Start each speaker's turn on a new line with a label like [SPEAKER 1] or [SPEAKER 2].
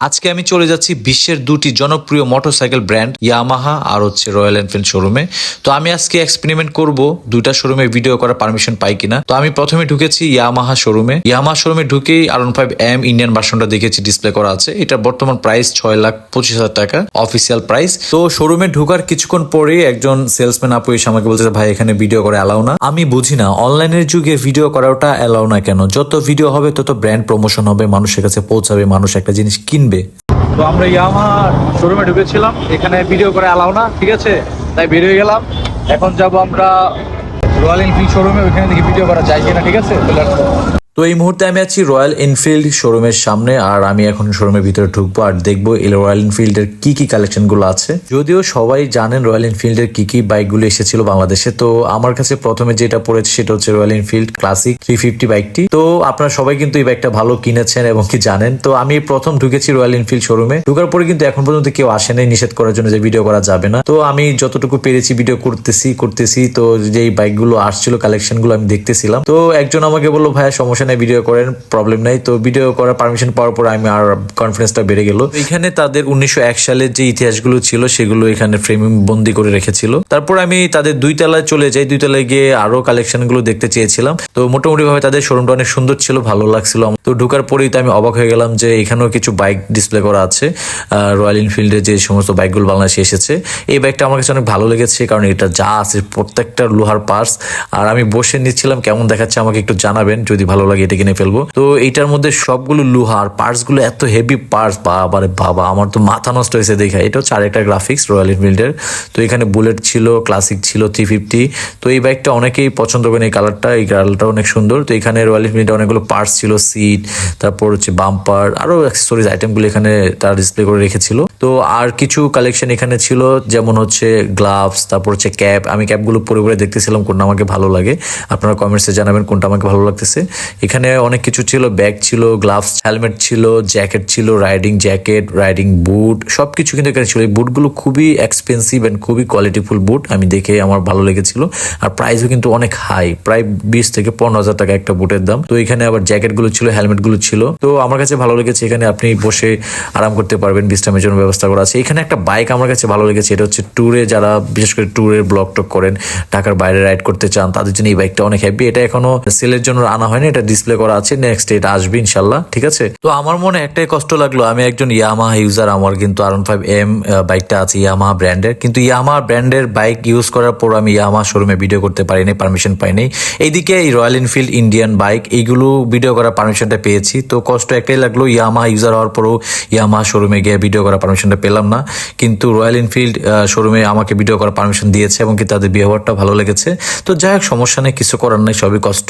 [SPEAKER 1] আজকে আমি চলে যাচ্ছি বিশ্বের দুটি জনপ্রিয় মোটরসাইকেল ব্র্যান্ড ইয়ামাহা আর হচ্ছে রয়্যাল এনফিল্ড শোরুমে। তো আমি আজকে এক্সপেরিমেন্ট করব দুইটা শোরুমে ভিডিও করার পারমিশন পাই কিনা। তো আমি প্রথমে ঢুকেছি ইয়ামাহা শোরুমে ঢুকেই R15M ইন্ডিয়ান ভার্সনটা দেখেছি ডিসপ্লে করা আছে। এটা বর্তমান প্রাইস 6,25,000 টাকা অফিসিয়াল প্রাইস। তো শোরুমে ঢুকার কিছুক্ষণ পরে একজন সেলসম্যান আপু এসে আমাকে বলছে ভাই এখানে ভিডিও করা অ্যালাউ না। আমি বুঝি না অনলাইনের যুগে ভিডিও করাটা অ্যালাউ না কেন? যত ভিডিও হবে তত ব্র্যান্ড প্রমোশন হবে, মানুষের কাছে পৌঁছাবে, মানুষ একটা জিনিস কিনবে। তো আমরা ইয়ামাহা শোরুমে ঢুকেছিলাম, এখানে ভিডিও করে অ্যালাউ না, ঠিক আছে, তাই বের হয়ে গেলাম। এখন যাব আমরা রয়্যাল এনফিল্ড শোরুমে, ওইখানে দেখি ভিডিও করা যায় কিনা, ঠিক আছে। তো এই মুহূর্তে আমি আছি রয়্যাল এনফিল্ড শোরুমের সামনে, আর আমি এখন শোরুমের ভিতরে ঢুকবো আর দেখবো এই রয়্যাল এনফিল্ডের কি কি কালেকশন গুলো আছে। যদিও সবাই জানেন রয়্যাল এনফিল্ডের কি কি বাইক গুলো এসেছিল বাংলাদেশে, তো আমার কাছে প্রথমে যেটা পড়েছে সেটা হচ্ছে রয়্যাল এনফিল্ড ক্লাসিক 350 বাইকটি। তো আপনারা সবাই কিন্তু এই বাইকটা ভালো কিনেছেন এবং কি জানেন। তো আমি প্রথম ঢুকেছি রয়্যাল এনফিল্ড শোরুমে, ঢুকার পরে কিন্তু এখন পর্যন্ত কেউ আসেনি নিষেধ করার জন্য যে ভিডিও করা যাবে না। তো আমি যতটুকু পেরেছি ভিডিও করতেছি। তো যে বাইকগুলো আসছিল কালেকশন গুলো আমি দেখতেছিলাম। তো একজন আমাকে বললো ভাইয়া সমস্যা নেই, ভিডিও করেন, প্রবলেম নাই। তো ভিডিও করার পারমিশন পাওয়ার পর আমি আর কনফিডেন্সটা বেড়ে গেল। এখানে তাদের 1901 সালের যে ইতিহাসগুলো ছিল সেগুলো এখানে ফ্রেমিং বন্দি করে রেখেছিল। তারপর আমি তাদের দুই তলায় চলে যাই, দুই তলায় গিয়ে আরো কালেকশন গুলো দেখতে চেয়েছিলাম। তো মোটামুটি ভাবে তাদের শোরুমটা অনেক সুন্দর ছিল, ভালো লাগছিল। তো ঢোকার পরেই তো আমি অবাক হয়ে গেলাম যে এখানেও কিছু বাইক ডিসপ্লে করা আছে। রয়্যাল এনফিল্ডের যে সমস্ত বাইকগুলো বাংলাদেশে এসেছে, এই বাইকটা আমার কাছে অনেক ভালো লেগেছে, কারণ এটা যা আছে প্রত্যেকটা লোহার পার্টস। আর আমি বসে নিচ্ছিলাম, কেমন দেখাচ্ছে আমাকে একটু জানাবেন, যদি ভালো লাগে এটা কিনে ফেলবো। তো এইটার মধ্যে সবগুলো লোহার পার্টস গুলো, এত হেভি পার্টস, বাবা আমার তো মাথা নষ্ট হয়েছে দেখা। এটা হচ্ছে আরেকটা গ্রাফিক্স রয়্যাল এনফিল্ডের। তো এখানে বুলেট ছিল, ক্লাসিক ছিল, 350। তো এই বাইকটা অনেকেই পছন্দ করেন, এই কালারটা অনেক সুন্দর। তো এখানে রয়্যাল এনফিল্ডের অনেকগুলো পার্টস ছিল, সিট, তারপর হচ্ছে বাম্পার, আরো অ্যাক্সেসরিজ আইটেমগুলো এখানে তারা ডিসপ্লে করে রেখেছিল। তো আর কিছু কালেকশন এখানে ছিল, যেমন হচ্ছে গ্লাভস, তারপর হচ্ছে ক্যাপ। আমি ক্যাপগুলো পরে দেখতেছিলাম কোনটা আমাকে ভালো লাগে। আপনারা কমেন্টসে জানাবেন কোনটা আমাকে ভালো লাগতেছে। এখানে অনেক কিছু ছিল, ব্যাগ ছিল, গ্লাভস, হেলমেট ছিল, জ্যাকেট ছিল, রাইডিং জ্যাকেট, রাইডিং বুট, সবকিছু কিন্তু এখানে ছিল। এই বুটগুলো খুবই এক্সপেন্সিভ এন্ড খুবই কোয়ালিটিফুল বুট, আমি দেখে আমার ভালো লেগেছিল। আর প্রাইসও কিন্তু অনেক হাই, প্রায় 20 থেকে 15,000 টাকা একটা বুটের দাম। তো এখানে আবার জ্যাকেটগুলো ছিল, হেলমেটগুলো ছিল। তো আমার কাছে ভালো লেগেছে, এখানে আপনি বসে আরাম করতে পারবেন, বিশ্রামের জন্য ব্যবস্থা করা আছে। এখানে একটা বাইক আমার কাছে ভালো লেগেছে, এটা হচ্ছে ট্যুরে, যারা বিশেষ করে ট্যুরের ব্লগ টক করেন, ঢাকার বাইরে রাইড করতে চান, তাদের জন্য এই বাইকটা অনেক হেভি। এটা এখনো সেলের জন্য আনা হয়নি, এটা ডিসপ্লে করা আছে, নেক্সট এটা আসবে ইনশাল্লাহ, ঠিক আছে। তো আমার মনে একটাই কষ্ট লাগলো, আমি একজন ইয়ামাহা ইউজার, আমার কিন্তু R15M বাইকটা আছে ইয়ামাহা ব্র্যান্ডের, কিন্তু ইয়ামাহা ব্র্যান্ডের বাইক ইউজ করার পর আমি ইয়ামাহা শোরুমে ভিডিও করতে পারিনি, পারমিশন পাইনি। এইদিকে এই রয়্যাল এনফিল্ড ইন্ডিয়ান বাইক, এইগুলো ভিডিও করার পারমিশনটা পেয়েছি। তো কষ্ট একটাই লাগলো, ইয়ামাহা ইউজার হওয়ার পরও ইয়ামাহা শোরুমে গিয়ে ভিডিও করার পারমিশনটা পেলাম না। কিন্তু রয়্যাল এনফিল্ড শোরুমে আমাকে ভিডিও করার পারমিশন দিয়েছে এবং কি তাদের ব্যবহারটা ভালো লেগেছে। তো যাই হোক, সমস্যা নেই, কিছু করার নেই, সবই কষ্ট।